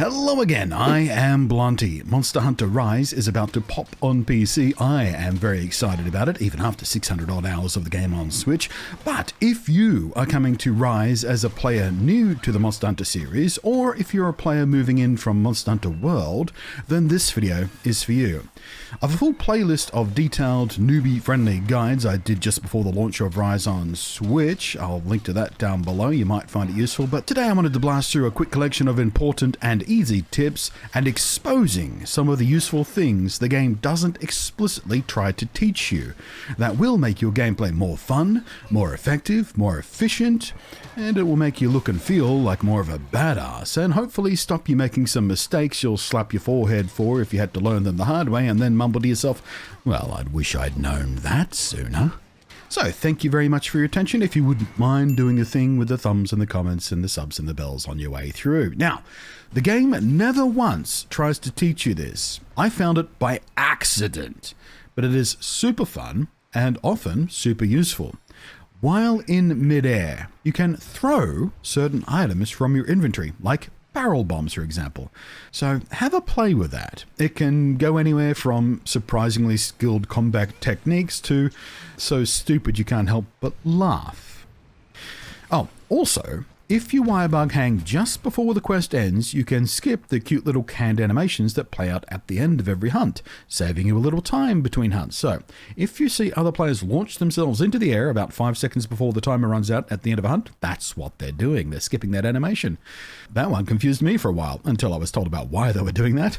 Hello again, I am Blunty. Monster Hunter Rise is about to pop on PC. I am very excited about it, even after 600 odd hours of the game on Switch. But if you are coming to Rise as a player new to the Monster Hunter series, or if you're a player moving in from Monster Hunter World, then this video is for you. I have a full playlist of detailed newbie-friendly guides I did just before the launch of Rise on Switch. I'll link to that down below, you might find it useful. But today I wanted to blast through a quick collection of important and easy tips and exposing some of the useful things the game doesn't explicitly try to teach you that will make your gameplay more fun, more effective, more efficient, and it will make you look and feel like more of a badass, and hopefully stop you making some mistakes you'll slap your forehead for if you had to learn them the hard way and then mumble to yourself, well, I'd wish I'd known that sooner. So thank you very much for your attention. If you wouldn't mind doing a thing with the thumbs and the comments and the subs and the bells on your way through. Now, the game never once tries to teach you this. I found it by accident, but it is super fun and often super useful. While in midair, you can throw certain items from your inventory, like barrel bombs, for example. So have a play with that. It can go anywhere from surprisingly skilled combat techniques to so stupid you can't help but laugh. Oh, also, if you wirebug hang just before the quest ends, you can skip the cute little canned animations that play out at the end of every hunt, saving you a little time between hunts. So, if you see other players launch themselves into the air about 5 seconds before the timer runs out at the end of a hunt, that's what they're doing. They're skipping that animation. That one confused me for a while, until I was told about why they were doing that.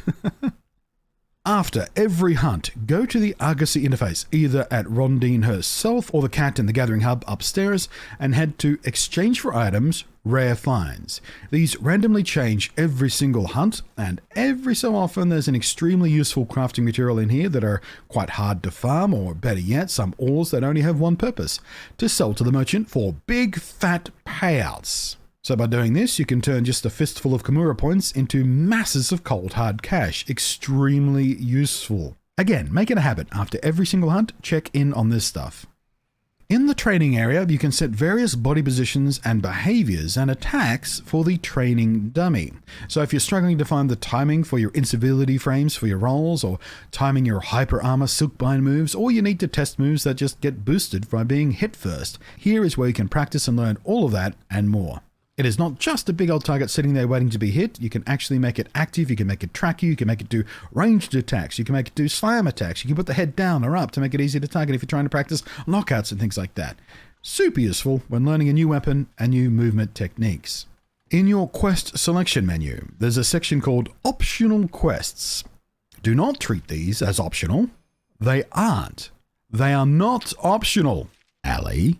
After every hunt, go to the Argosy interface, either at Rondine herself or the cat in the Gathering Hub upstairs, and head to Exchange for Items, Rare Finds. These randomly change every single hunt, and every so often there's an extremely useful crafting material in here that are quite hard to farm, or better yet, some ores that only have one purpose: to sell to the merchant for big fat payouts. So by doing this, you can turn just a fistful of Kimura points into masses of cold hard cash. Extremely useful. Again, make it a habit. After every single hunt, check in on this stuff. In the training area, you can set various body positions and behaviors and attacks for the training dummy. So if you're struggling to find the timing for your incivility frames for your rolls, or timing your hyper armor silkbind moves, or you need to test moves that just get boosted by being hit first, here is where you can practice and learn all of that and more. It is not just a big old target sitting there waiting to be hit. You can actually make it active, you can make it track you can make it do ranged attacks, you can make it do slam attacks, you can put the head down or up to make it easy to target if you're trying to practice knockouts and things like that. Super useful when learning a new weapon and new movement techniques. In your quest selection menu, there's a section called Optional Quests. Do not treat these as optional. They aren't. They are not optional, Ali.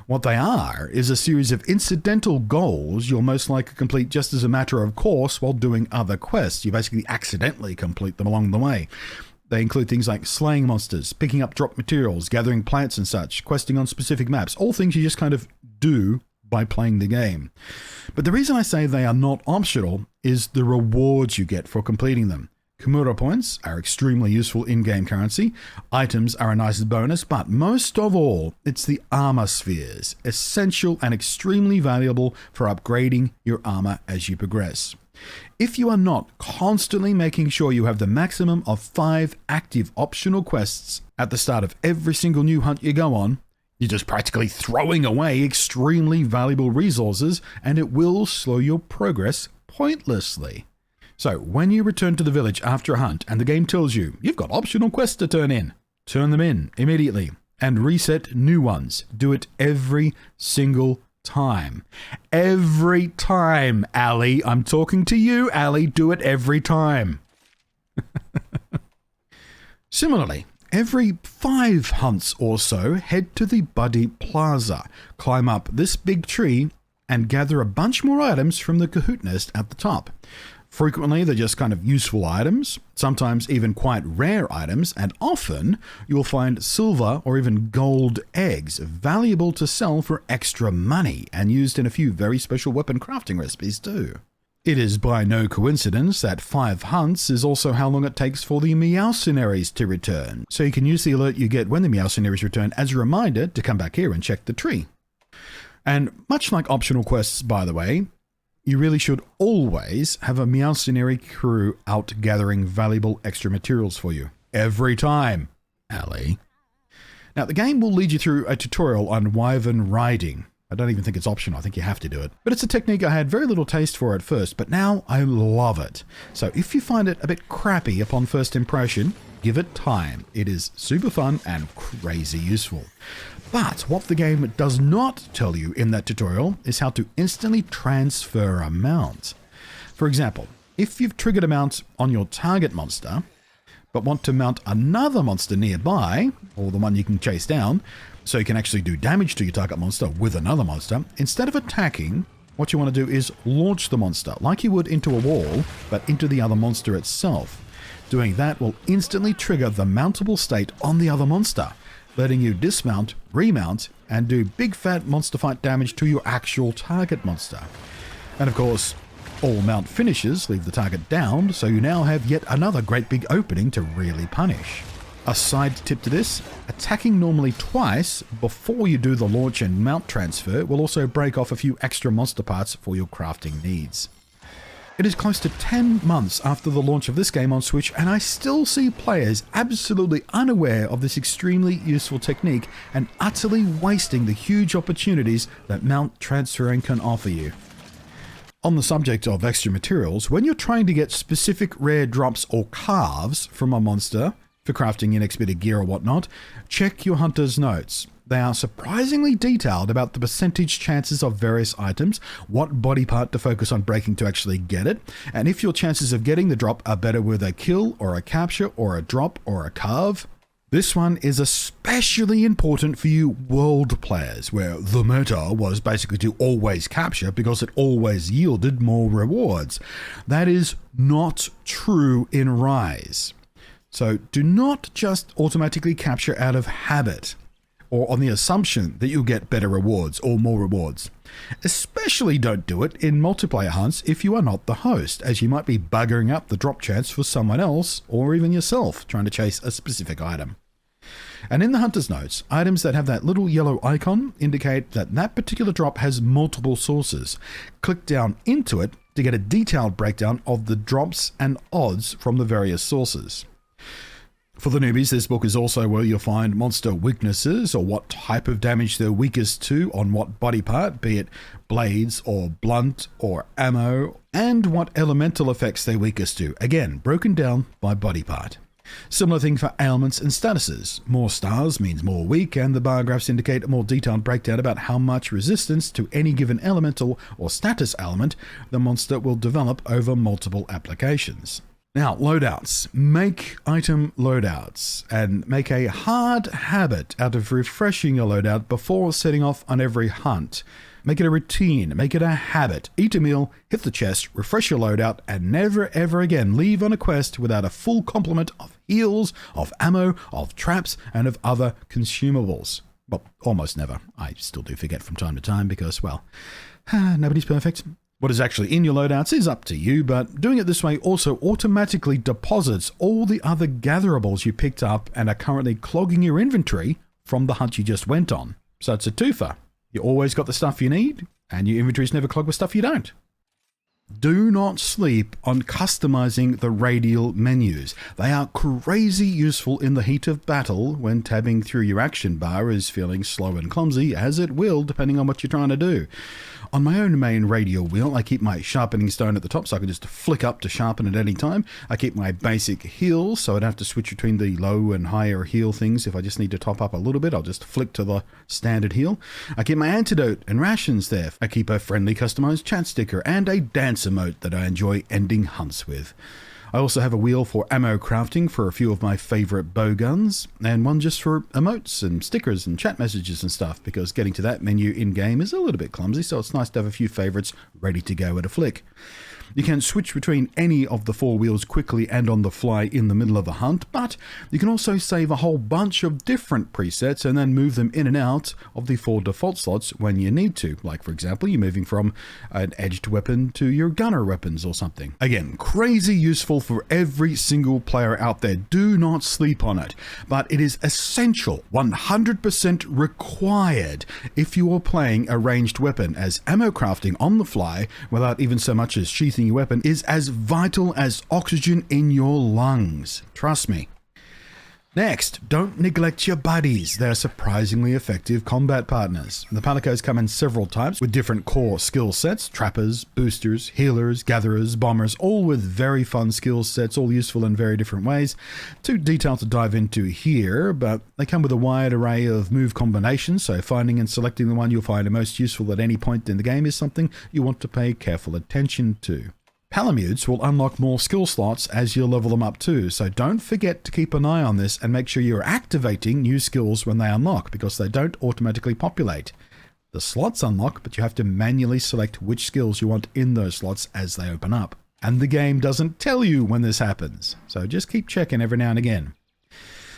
What they are is a series of incidental goals you'll most likely complete just as a matter of course while doing other quests. You basically accidentally complete them along the way. They include things like slaying monsters, picking up drop materials, gathering plants and such, questing on specific maps, all things you just kind of do by playing the game. But the reason I say they are not optional is the rewards you get for completing them. Kimura points are extremely useful in-game currency, items are a nice bonus, but most of all, it's the armor spheres, essential and extremely valuable for upgrading your armor as you progress. If you are not constantly making sure you have the maximum of 5 active optional quests at the start of every single new hunt you go on, you're just practically throwing away extremely valuable resources, and it will slow your progress pointlessly. So, when you return to the village after a hunt and the game tells you you've got optional quests to turn them in immediately and reset new ones. Do it every single time. Every time, Ali. I'm talking to you, Ali. Do it every time. Similarly, every 5 hunts or so, head to the Buddy Plaza, climb up this big tree, and gather a bunch more items from the Kahoot nest at the top. Frequently, they're just kind of useful items, sometimes even quite rare items, and often you'll find silver or even gold eggs, valuable to sell for extra money and used in a few very special weapon crafting recipes too. It is by no coincidence that 5 hunts is also how long it takes for the Meowcenaries to return, so you can use the alert you get when the Meowcenaries return as a reminder to come back here and check the tree. And much like optional quests, by the way, you really should always have a Meowcenary crew out gathering valuable extra materials for you. Every time, Ali. Now, the game will lead you through a tutorial on wyvern riding. I don't even think it's optional. I think you have to do it. But it's a technique I had very little taste for at first, but now I love it. So if you find it a bit crappy upon first impression, give it time. It is super fun and crazy useful. But what the game does not tell you in that tutorial is how to instantly transfer a mount. For example, if you've triggered a mount on your target monster, but want to mount another monster nearby, or the one you can chase down, so you can actually do damage to your target monster with another monster, instead of attacking, what you want to do is launch the monster, like you would into a wall, but into the other monster itself. Doing that will instantly trigger the mountable state on the other monster, letting you dismount, remount, and do big fat monster fight damage to your actual target monster. And of course, all mount finishes leave the target downed, so you now have yet another great big opening to really punish. A side tip to this, attacking normally twice before you do the launch and mount transfer will also break off a few extra monster parts for your crafting needs. It is close to 10 months after the launch of this game on Switch, and I still see players absolutely unaware of this extremely useful technique and utterly wasting the huge opportunities that mount transferring can offer you. On the subject of extra materials, when you're trying to get specific rare drops or carves from a monster for crafting inexpensive gear or whatnot, check your hunter's notes. They are surprisingly detailed about the percentage chances of various items, what body part to focus on breaking to actually get it, and if your chances of getting the drop are better with a kill or a capture or a drop or a carve. This one is especially important for you world players, where the meta was basically to always capture because it always yielded more rewards. That is not true in Rise. So do not just automatically capture out of habit, or on the assumption that you'll get better rewards or more rewards. Especially don't do it in multiplayer hunts if you are not the host, as you might be buggering up the drop chance for someone else or even yourself trying to chase a specific item. And in the hunter's notes, items that have that little yellow icon indicate that that particular drop has multiple sources. Click down into it to get a detailed breakdown of the drops and odds from the various sources. For the newbies, this book is also where you'll find monster weaknesses, or what type of damage they're weakest to on what body part, be it blades or blunt or ammo, and what elemental effects they're weakest to, again, broken down by body part. Similar thing for ailments and statuses. More stars means more weak, and the bar graphs indicate a more detailed breakdown about how much resistance to any given elemental or status element the monster will develop over multiple applications. Now, loadouts. Make item loadouts and make a hard habit out of refreshing your loadout before setting off on every hunt. Make it a routine, make it a habit. Eat a meal, hit the chest, refresh your loadout, and never ever again leave on a quest without a full complement of heals, of ammo, of traps, and of other consumables. Well, almost never. I still do forget from time to time because, well, nobody's perfect. What is actually in your loadouts is up to you, but doing it this way also automatically deposits all the other gatherables you picked up and are currently clogging your inventory from the hunt you just went on. So it's a twofer. You always got the stuff you need, and your inventory's never clogged with stuff you don't. Do not sleep on customizing the radial menus. They are crazy useful in the heat of battle when tabbing through your action bar is feeling slow and clumsy, as it will depending on what you're trying to do. On my own main radial wheel, I keep my sharpening stone at the top so I can just flick up to sharpen at any time. I keep my basic heal so I don't have to switch between the low and higher heal things. If I just need to top up a little bit, I'll just flick to the standard heal. I keep my antidote and rations there. I keep a friendly customized chat sticker and a dance emote that I enjoy ending hunts with. I also have a wheel for ammo crafting for a few of my favorite bow guns, and one just for emotes and stickers and chat messages and stuff, because getting to that menu in-game is a little bit clumsy, so it's nice to have a few favorites ready to go at a flick. You can switch between any of the 4 wheels quickly and on the fly in the middle of a hunt, but you can also save a whole bunch of different presets and then move them in and out of the 4 default slots when you need to. Like, for example, you're moving from an edged weapon to your gunner weapons or something. Again, crazy useful for every single player out there. Do not sleep on it, but it is essential, 100% required if you are playing a ranged weapon, as ammo crafting on the fly without even so much as sheathing your weapon is as vital as oxygen in your lungs. Trust me. Next, don't neglect your buddies. They're surprisingly effective combat partners. The palicos come in several types with different core skill sets: trappers, boosters, healers, gatherers, bombers, all with very fun skill sets, all useful in very different ways. Too detailed to dive into here, but they come with a wide array of move combinations, so finding and selecting the one you'll find most useful at any point in the game is something you want to pay careful attention to. Palamutes will unlock more skill slots as you level them up too, so don't forget to keep an eye on this and make sure you're activating new skills when they unlock, because they don't automatically populate. The slots unlock, but you have to manually select which skills you want in those slots as they open up. And the game doesn't tell you when this happens, so just keep checking every now and again.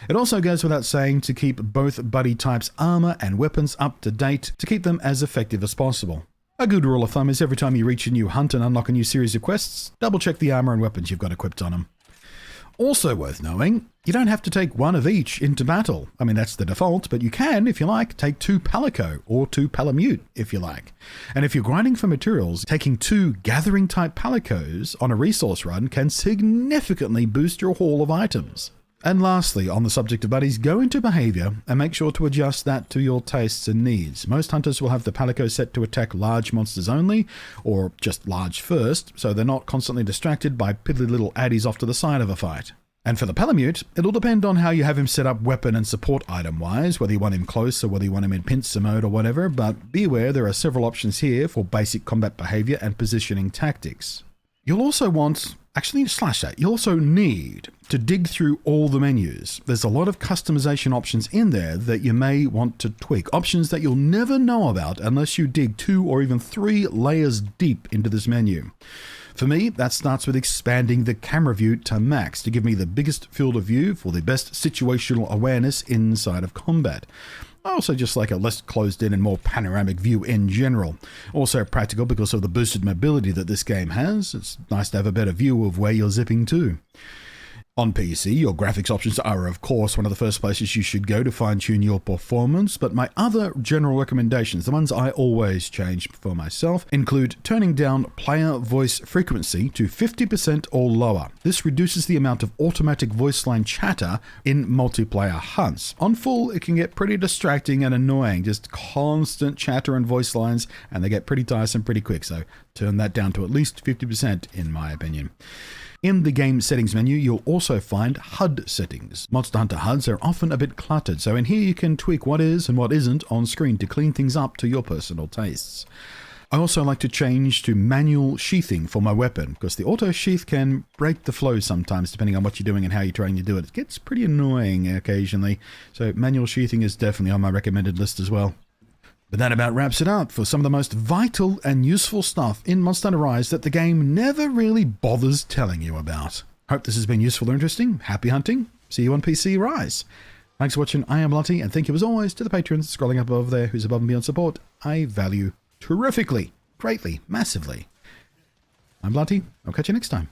It also goes without saying to keep both buddy types' armor and weapons up to date to keep them as effective as possible. A good rule of thumb is every time you reach a new hunt and unlock a new series of quests, double check the armor and weapons you've got equipped on them. Also worth knowing, you don't have to take one of each into battle. I mean, that's the default, but you can, if you like, take 2 palico or 2 palamute, if you like. And if you're grinding for materials, taking 2 gathering type palicos on a resource run can significantly boost your haul of items. And lastly, on the subject of buddies, go into behavior and make sure to adjust that to your tastes and needs. Most hunters will have the palico set to attack large monsters only, or just large first, so they're not constantly distracted by piddly little addies off to the side of a fight. And for the palamute, it'll depend on how you have him set up weapon and support item wise, whether you want him close or whether you want him in pincer mode or whatever, but be aware there are several options here for basic combat behavior and positioning tactics. You'll also want, you'll also need to dig through all the menus. There's a lot of customization options in there that you may want to tweak. Options that you'll never know about unless you dig 2 or even 3 layers deep into this menu. For me, that starts with expanding the camera view to max to give me the biggest field of view for the best situational awareness inside of combat. I also just like a less closed in and more panoramic view in general. Also practical because of the boosted mobility that this game has. It's nice to have a better view of where you're zipping to. On PC, your graphics options are of course one of the first places you should go to fine-tune your performance, but my other general recommendations, the ones I always change for myself, include turning down player voice frequency to 50% or lower. This reduces the amount of automatic voice line chatter in multiplayer hunts. On full, it can get pretty distracting and annoying, just constant chatter and voice lines, and they get pretty tiresome pretty quick, so turn that down to at least 50% in my opinion. In the game settings menu, you'll also find HUD settings. Monster Hunter HUDs are often a bit cluttered, so in here you can tweak what is and what isn't on screen to clean things up to your personal tastes. I also like to change to manual sheathing for my weapon, because the auto sheath can break the flow sometimes depending on what you're doing and how you're trying to do it. It gets pretty annoying occasionally, so manual sheathing is definitely on my recommended list as well. But that about wraps it up for some of the most vital and useful stuff in Monster Hunter Rise that the game never really bothers telling you about. Hope this has been useful or interesting. Happy hunting. See you on PC Rise. Thanks for watching. I am Lottie, and thank you as always to the patrons scrolling up over there whose above and beyond support I value terrifically, greatly, massively. I'm Lottie. I'll catch you next time.